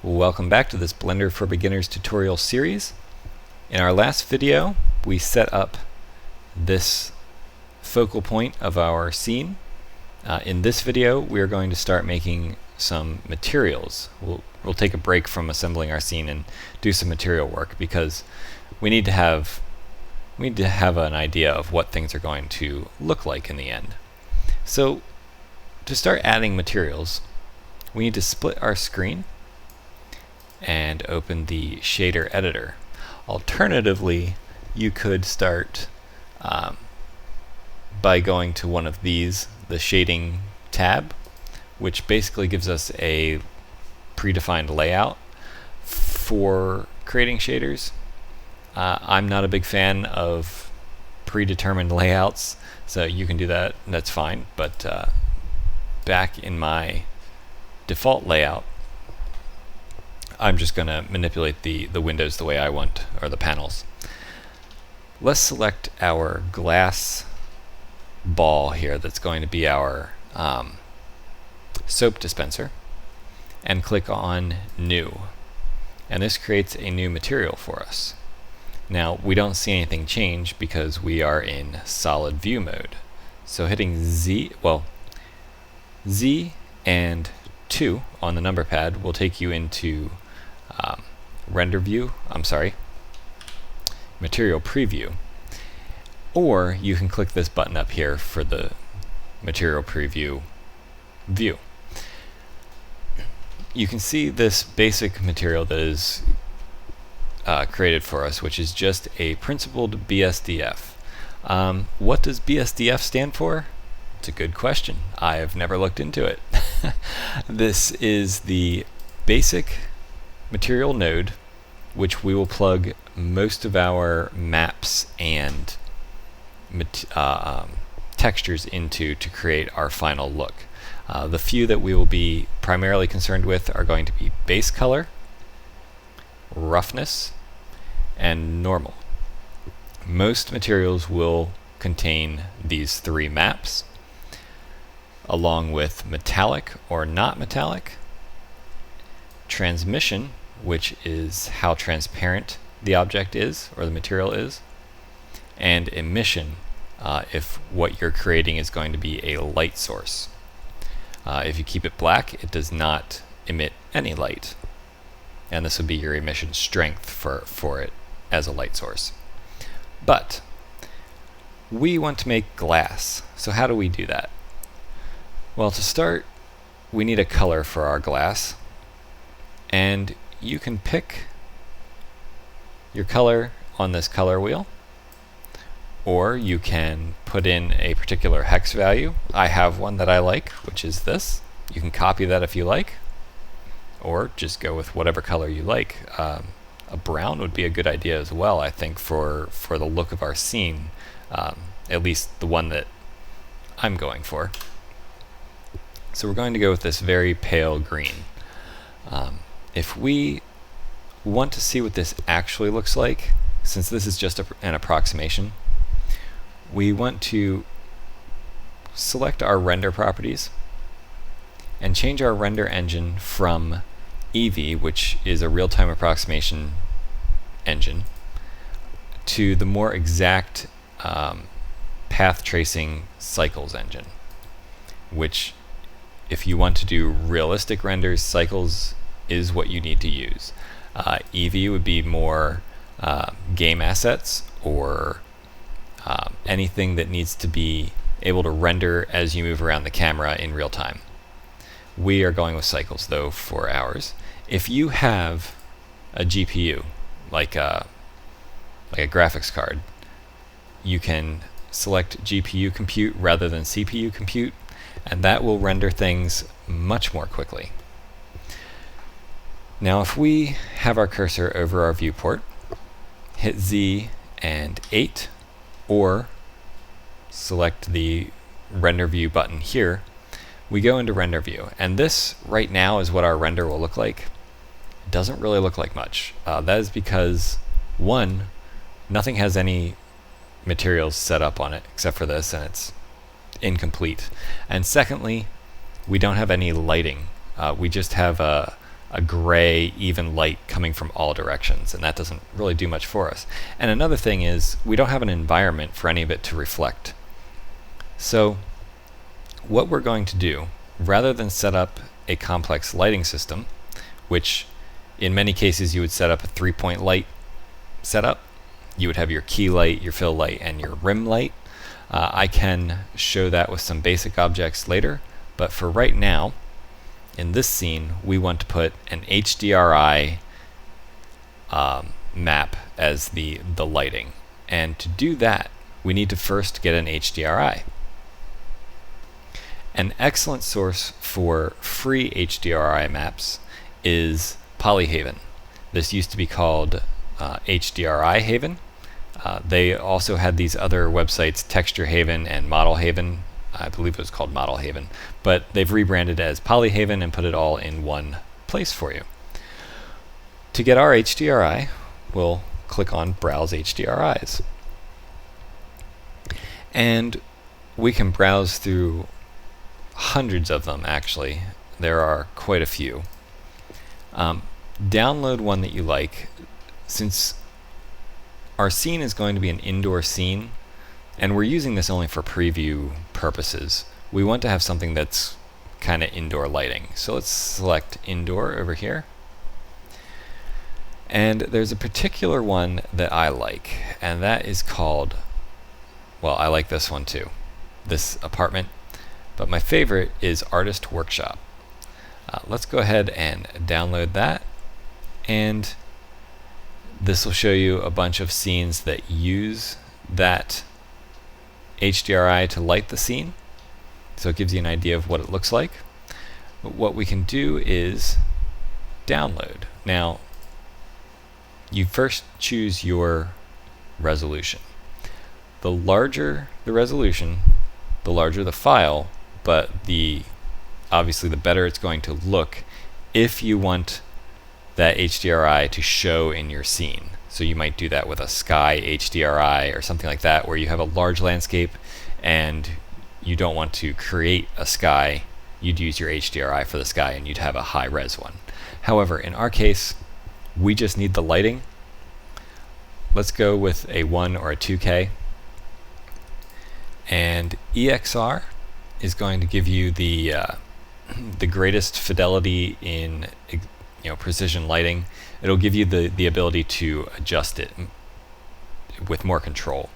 Welcome back to this Blender for Beginners tutorial series. In our last video, we set up this focal point of our scene. In this video, we are going to start making some materials. We'll take a break from assembling our scene and do some material work because we need to have an idea of what things are going to look like in the end. So, to start adding materials, we need to split our screen and open the shader editor. Alternatively, you could start by going to one of these, the shading tab, which basically gives us a predefined layout for creating shaders. I'm not a big fan of predetermined layouts, so you can do that, that's fine, but back in my default layout, I'm just going to manipulate the windows the way I want, or the panels. Let's select our glass ball here that's going to be our soap dispenser, and click on New. And this creates a new material for us. Now, we don't see anything change because we are in solid view mode. So hitting Z and 2 on the number pad will take you into material preview, or you can click this button up here for the material preview view. You can see this basic material that is created for us, which is just a principled BSDF. What does BSDF stand for? It's a good question. I have never looked into it. This is the basic material node which we will plug most of our maps and textures into to create our final look. The few that we will be primarily concerned with are going to be base color, roughness, and normal. Most materials will contain these three maps, along with metallic or not metallic, transmission, which is how transparent the object is or the material is, and emission, if what you're creating is going to be a light source. If you keep it black, it does not emit any light, and this would be your emission strength for it as a light source. But we want to make glass, so how do we do that? Well, to start, we need a color for our glass, and you can pick your color on this color wheel, or you can put in a particular hex value. I have one that I like, which is this. You can copy that if you like, or just go with whatever color you like. A brown would be a good idea as well, I think, for the look of our scene, at least the one that I'm going for. So we're going to go with this very pale green. If we want to see what this actually looks like, since this is just an approximation, we want to select our render properties and change our render engine from Eevee, which is a real-time approximation engine, to the more exact path tracing cycles engine, which, if you want to do realistic renders, cycles is what you need to use. Eevee would be more game assets or anything that needs to be able to render as you move around the camera in real time. We are going with cycles though for ours. If you have a GPU, like a graphics card, you can select GPU compute rather than CPU compute, and that will render things much more quickly. Now, if we have our cursor over our viewport, hit Z and 8, or select the render view button here, we go into render view. And this right now is what our render will look like. It doesn't really look like much. That is because, one, nothing has any materials set up on it except for this, and it's incomplete. And secondly, we don't have any lighting. We just have a a gray, even light coming from all directions, and that doesn't really do much for us. And another thing is, we don't have an environment for any of it to reflect. So what we're going to do, rather than set up a complex lighting system, which in many cases you would set up a 3-point light setup, you would have your key light, your fill light, and your rim light. I can show that with some basic objects later, but for right now, in this scene, we want to put an HDRI map as the lighting. And to do that, we need to first get an HDRI. An excellent source for free HDRI maps is Polyhaven. This used to be called HDRI Haven. They also had these other websites, Texture Haven and Model Haven. I believe it was called Model Haven, but they've rebranded as Polyhaven and put it all in one place for you. To get our HDRI, we'll click on Browse HDRIs. And we can browse through hundreds of them, actually. There are quite a few. Download one that you like. Since our scene is going to be an indoor scene, and we're using this only for preview purposes, we want to have something that's kind of indoor lighting. So let's select indoor over here. And there's a particular one that I like, and that is called, well, I like this one too, this apartment, but my favorite is Artist Workshop. Let's go ahead and download that, and this will show you a bunch of scenes that use that HDRI to light the scene, so it gives you an idea of what it looks like. But what we can do is download. Now, you first choose your resolution. The larger the resolution, the larger the file, but obviously the better it's going to look if you want that HDRI to show in your scene. So you might do that with a sky HDRI or something like that, where you have a large landscape and you don't want to create a sky. You'd use your HDRI for the sky and you'd have a high res one. However, in our case, we just need the lighting. Let's go with a 1 or a 2K. And EXR is going to give you the greatest fidelity in precision lighting. It'll give you the ability to adjust it with more control.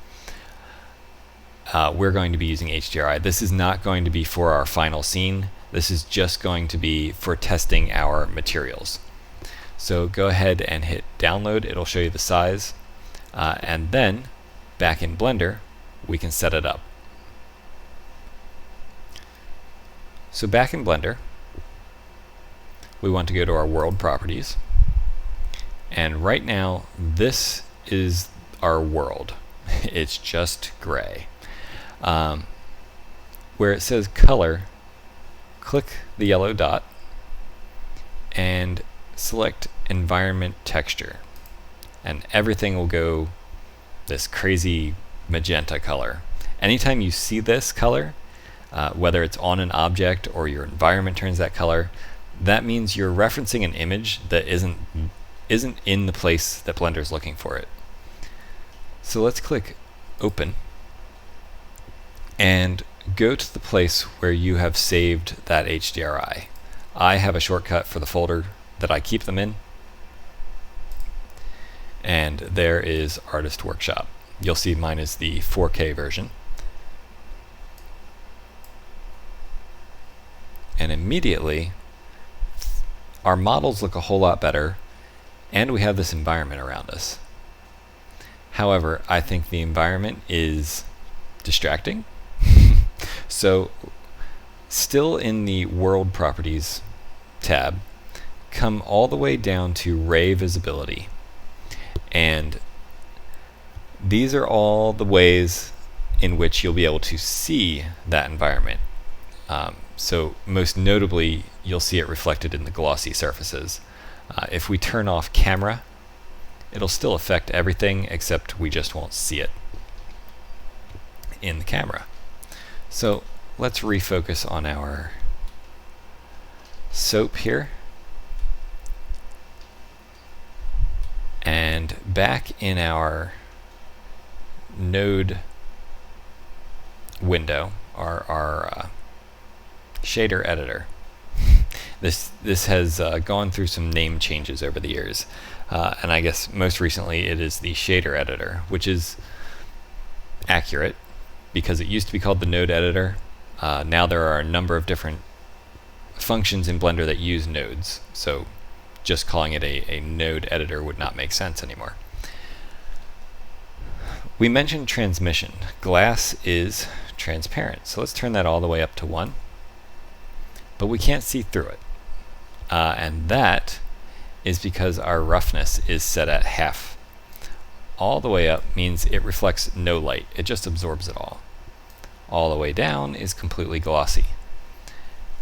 We're going to be using HDRI. This is not going to be for our final scene. This is just going to be for testing our materials. So go ahead and hit download. It'll show you the size. And then back in Blender, we can set it up. So back in Blender, we want to go to our world properties. And right now, this is our world. It's just gray. Where it says color, click the yellow dot and select environment texture. And everything will go this crazy magenta color. Anytime you see this color, whether it's on an object or your environment turns that color, that means you're referencing an image that isn't in the place that Blender is looking for it. So let's click Open and go to the place where you have saved that HDRI. I have a shortcut for the folder that I keep them in, and there is Artist Workshop. You'll see mine is the 4K version. And immediately, our models look a whole lot better, and we have this environment around us. However, I think the environment is distracting. So, still in the World Properties tab, come all the way down to Ray Visibility. And these are all the ways in which you'll be able to see that environment. So most notably, you'll see it reflected in the glossy surfaces. If we turn off camera, it'll still affect everything, except we just won't see it in the camera. So let's refocus on our soap here. back in our node window, our shader editor. This has gone through some name changes over the years, and I guess most recently it is the shader editor, which is accurate because it used to be called the node editor. Now there are a number of different functions in Blender that use nodes, so just calling it a node editor would not make sense anymore. We mentioned transmission. Glass is transparent, so let's turn that all the way up to 1. But we can't see through it. And that is because our roughness is set at half. All the way up means it reflects no light. It just absorbs it all. All the way down is completely glossy.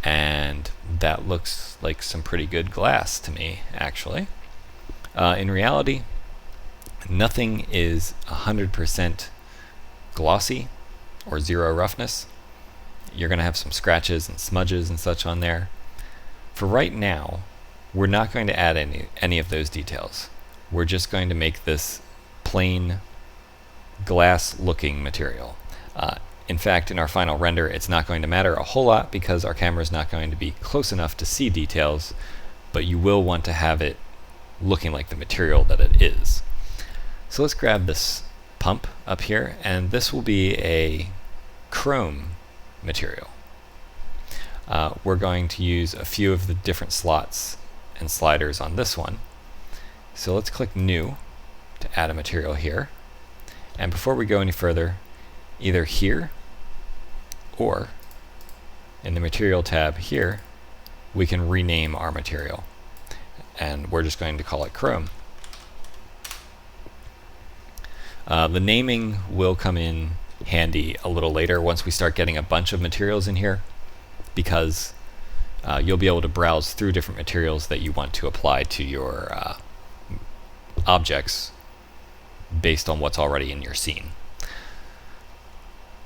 And that looks like some pretty good glass to me, actually. In reality, nothing is 100% glossy or zero roughness. You're going to have some scratches and smudges and such on there. For right now, we're not going to add any of those details. We're just going to make this plain glass-looking material. In fact, in our final render, it's not going to matter a whole lot because our camera is not going to be close enough to see details, but you will want to have it looking like the material that it is. So let's grab this pump up here, and this will be a chrome material. We're going to use a few of the different slots and sliders on this one. So let's click New to add a material here. And before we go any further, either here or in the Material tab here, we can rename our material. And we're just going to call it Chrome. The naming will come in handy a little later once we start getting a bunch of materials in here, because you'll be able to browse through different materials that you want to apply to your objects based on what's already in your scene.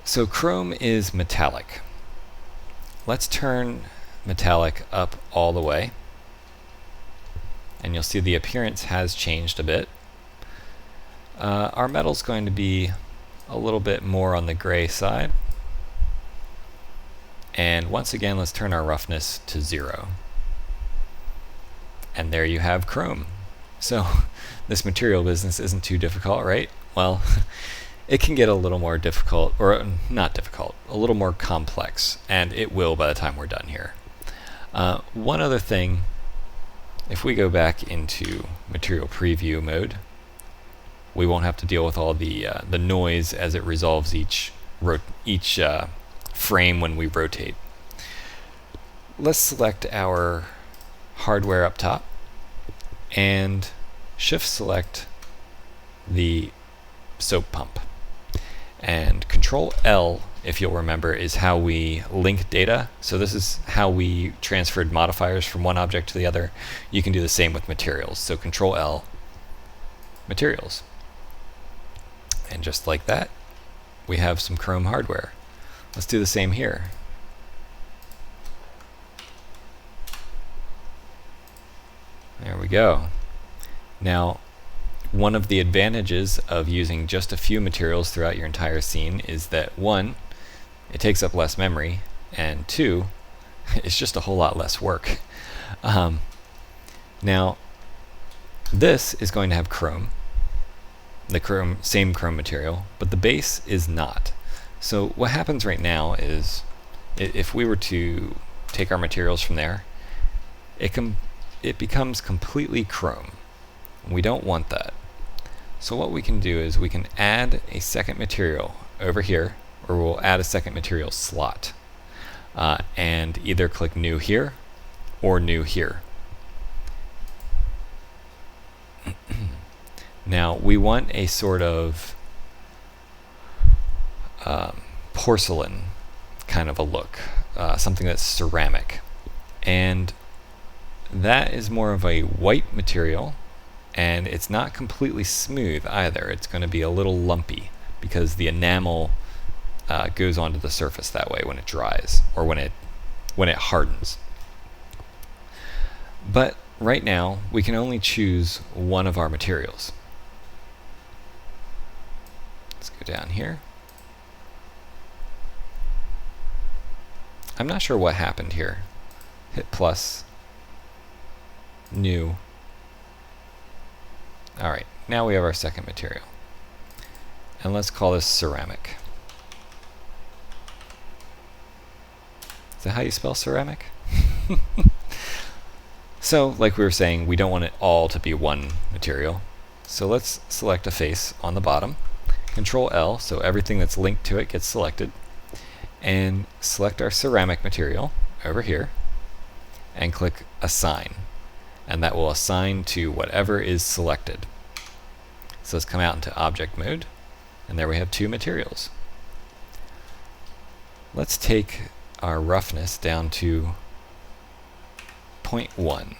So chrome is metallic. Let's turn metallic up all the way, and you'll see the appearance has changed a bit. Our metal's going to be a little bit more on the gray side. And once again, let's turn our roughness to 0. And there you have chrome. So this material business isn't too difficult, right? Well, it can get a little more difficult, or not difficult, a little more complex, and it will by the time we're done here. One other thing, if we go back into material preview mode, we won't have to deal with all the noise as it resolves each frame when we rotate. Let's select our hardware up top and shift select the soap pump. And Control L, if you'll remember, is how we link data. So this is how we transferred modifiers from one object to the other. You can do the same with materials. So Control L, materials. And just like that, we have some chrome hardware. Let's do the same here. There we go. Now, one of the advantages of using just a few materials throughout your entire scene is that 1, it takes up less memory, and 2, it's just a whole lot less work. Now, this is going to have chrome, the same chrome material, but the base is not. So what happens right now is, if we were to take our materials from there, it becomes completely chrome. We don't want that. So what we can do is we can add a second material over here, or we'll add a second material slot, and either click New here or New here. Now we want a sort of porcelain kind of a look, something that's ceramic, and that is more of a white material, and it's not completely smooth either. It's going to be a little lumpy because the enamel goes onto the surface that way when it dries, or when it hardens. But right now we can only choose one of our materials. Let's go down here. I'm not sure what happened here. Hit plus. New. Alright, now we have our second material. And let's call this ceramic. Is that how you spell ceramic? So, like we were saying, we don't want it all to be one material. So let's select a face on the bottom. Control L, so everything that's linked to it gets selected. And select our ceramic material over here. And click Assign. And that will assign to whatever is selected. So let's come out into Object Mode. And there we have two materials. Let's take our roughness down to 0.1.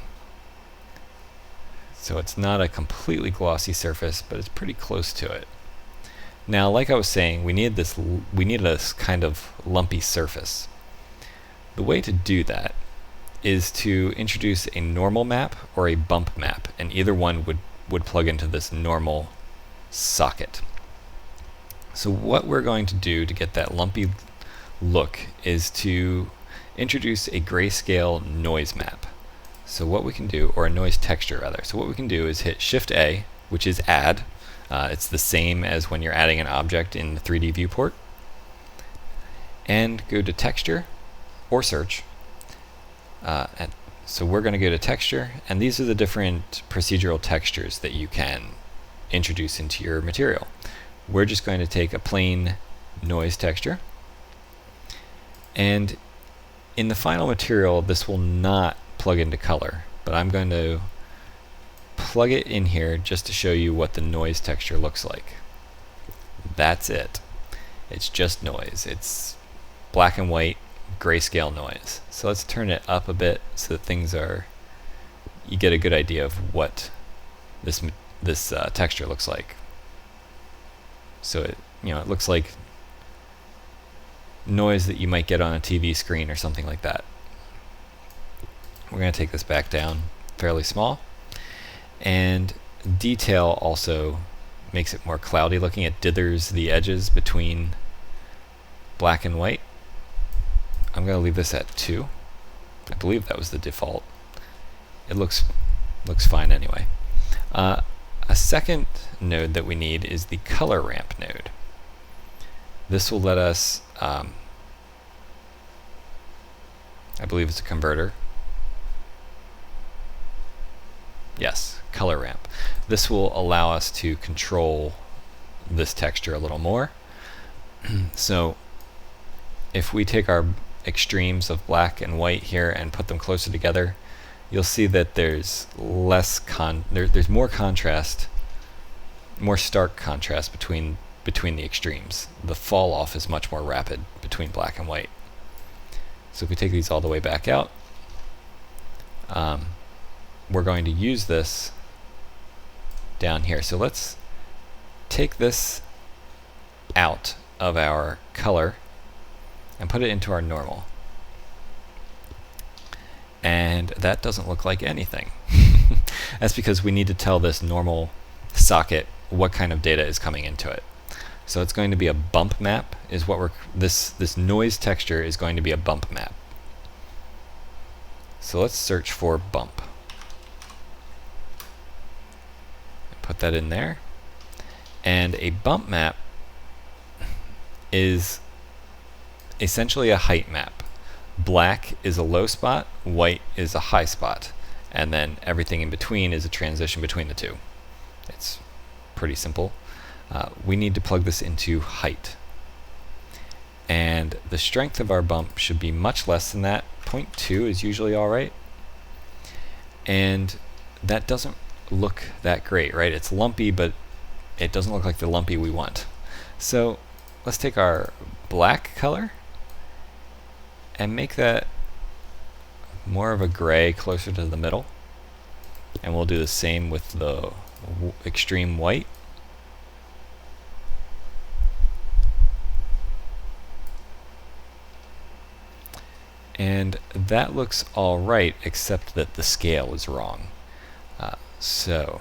So it's not a completely glossy surface, but it's pretty close to it. Now, like I was saying, we need this kind of lumpy surface. The way to do that is to introduce a normal map or a bump map, and either one would plug into this normal socket. So what we're going to do to get that lumpy look is to introduce a grayscale noise map. So what we can do, or a noise texture rather, so what we can do is hit Shift A, which is add. It's the same as when you're adding an object in the 3D viewport. And go to texture or search. And so we're going to go to texture, and these are the different procedural textures that you can introduce into your material. We're just going to take a plain noise texture, and in the final material this will not plug into color, but I'm going to plug it in here just to show you what the noise texture looks like. That's it. It's just noise. It's black and white grayscale noise. So let's turn it up a bit so that you get a good idea of what this texture looks like. So it looks like noise that you might get on a TV screen or something like that. We're going to take this back down fairly small, and detail also makes it more cloudy looking. It dithers the edges between black and white. I'm going to leave this at 2. I believe that was the default. It looks fine anyway. A second node that we need is the color ramp node. This will let us, I believe it's a converter. Yes, color ramp. This will allow us to control this texture a little more. So if we take our extremes of black and white here and put them closer together, you'll see that there's there's more contrast, more stark contrast between the extremes. The fall off is much more rapid between black and white. So if we take these all the way back out, we're going to use this down here. So let's take this out of our color and put it into our normal. And that doesn't look like anything. That's because we need to tell this normal socket what kind of data is coming into it. So it's going to be a bump map, is what this noise texture is going to be a bump map. So let's search for bump. Put that in there. And a bump map is essentially a height map. Black is a low spot, white is a high spot, and then everything in between is a transition between the two. It's pretty simple. We need to plug this into height. And the strength of our bump should be much less than that. 0.2 is usually alright. And that doesn't look that great, right? It's lumpy, but it doesn't look like the lumpy we want. So let's take our black color and make that more of a gray, closer to the middle. And we'll do the same with the extreme white. And that looks alright, except that the scale is wrong. So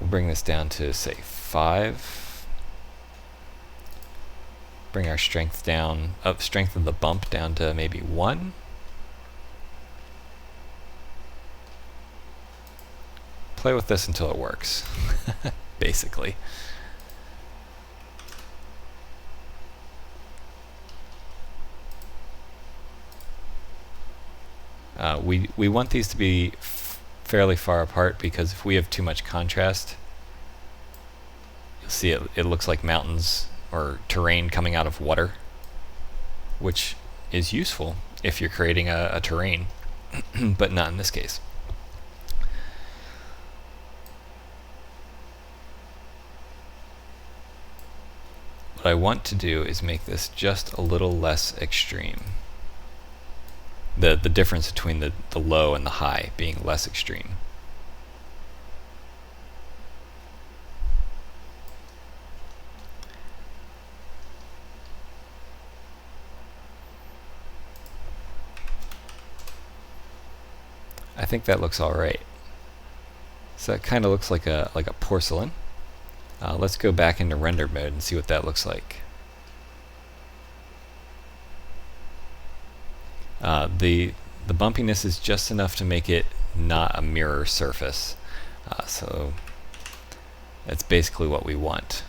we'll bring this down to, say, 5. bring our strength down, strength of the bump down to maybe 1. Play with this until it works, basically. We want these to be fairly far apart, because if we have too much contrast, you'll see it looks like mountains or terrain coming out of water, which is useful if you're creating a terrain, but not in this case. What I want to do is make this just a little less extreme. The difference between the low and the high being less extreme. I think that looks alright. So that kind of looks like a porcelain. Let's go back into render mode and see what that looks like. The bumpiness is just enough to make it not a mirror surface, so that's basically what we want.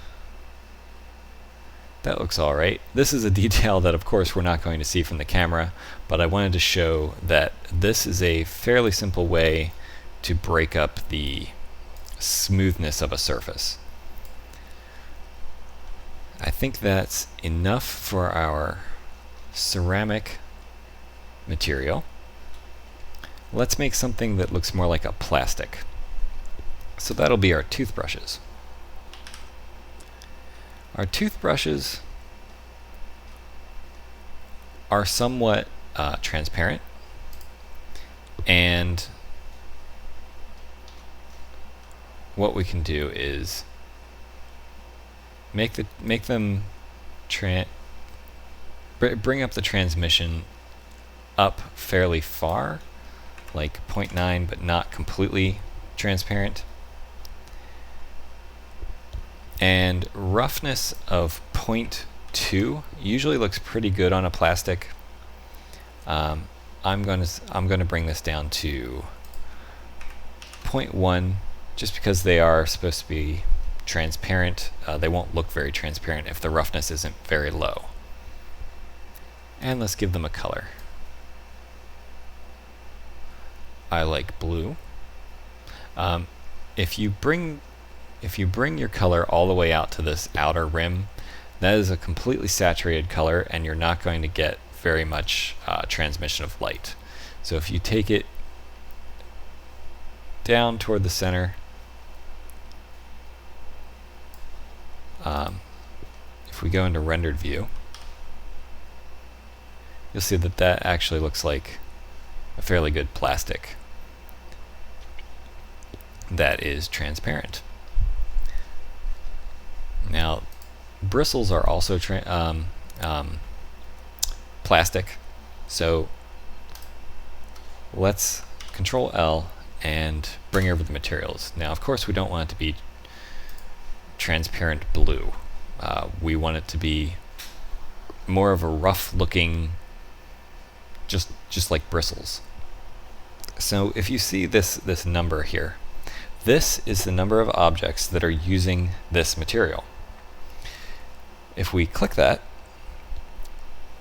That looks alright. This is a detail that of course we're not going to see from the camera, but I wanted to show that this is a fairly simple way to break up the smoothness of a surface. I think that's enough for our ceramic material. Let's make something that looks more like a plastic. So that'll be our toothbrushes. Our toothbrushes are somewhat transparent, and what we can do is make them bring up the transmission up fairly far, like 0.9, but not completely transparent. And roughness of 0.2 usually looks pretty good on a plastic. I'm going to bring this down to 0.1, just because they are supposed to be transparent. They won't look very transparent if the roughness isn't very low. And let's give them a color. I like blue. If you bring your color all the way out to this outer rim, that is a completely saturated color, and you're not going to get very much transmission of light. So if you take it down toward the center, if we go into rendered view, you'll see that that actually looks like a fairly good plastic that is transparent. Now, bristles are also plastic, so let's Control L and bring over the materials. Now, of course, we don't want it to be transparent blue. We want it to be more of a rough-looking, just like bristles. So if you see this number here, this is the number of objects that are using this material. If we click that,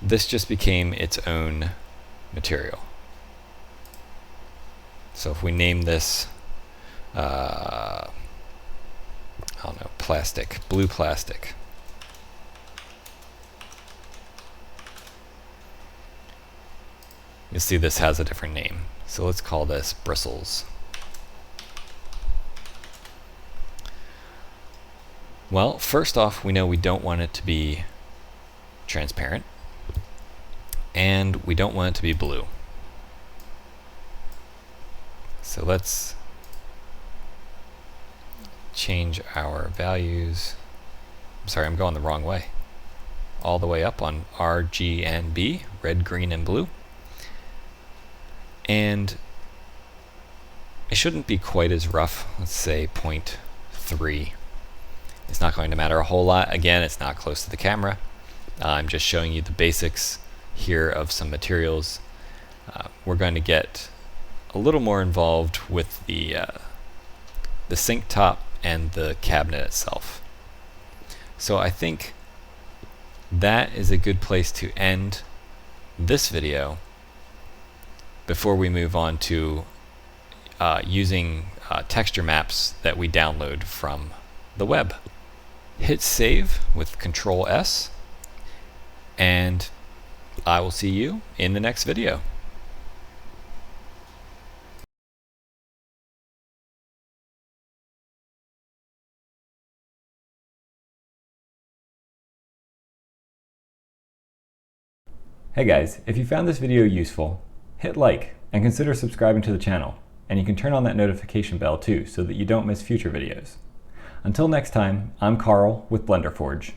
this just became its own material. So if we name this, I don't know, plastic, blue plastic. You'll see this has a different name. So let's call this bristles. Well, first off, we know we don't want it to be transparent, and we don't want it to be blue. So let's change our values. I'm sorry, I'm going the wrong way. All the way up on R, G, and B, red, green, and blue. And it shouldn't be quite as rough. Let's say 0.3. It's not going to matter a whole lot. Again, it's not close to the camera, I'm just showing you the basics here of some materials. We're going to get a little more involved with the sink top and the cabinet itself. So I think that is a good place to end this video before we move on to using texture maps that we download from the web. Hit save with Control S, and I will see you in the next video. Hey guys, if you found this video useful, hit like and consider subscribing to the channel, and you can turn on that notification bell too so that you don't miss future videos. Until next time, I'm Carl with Blender Forge.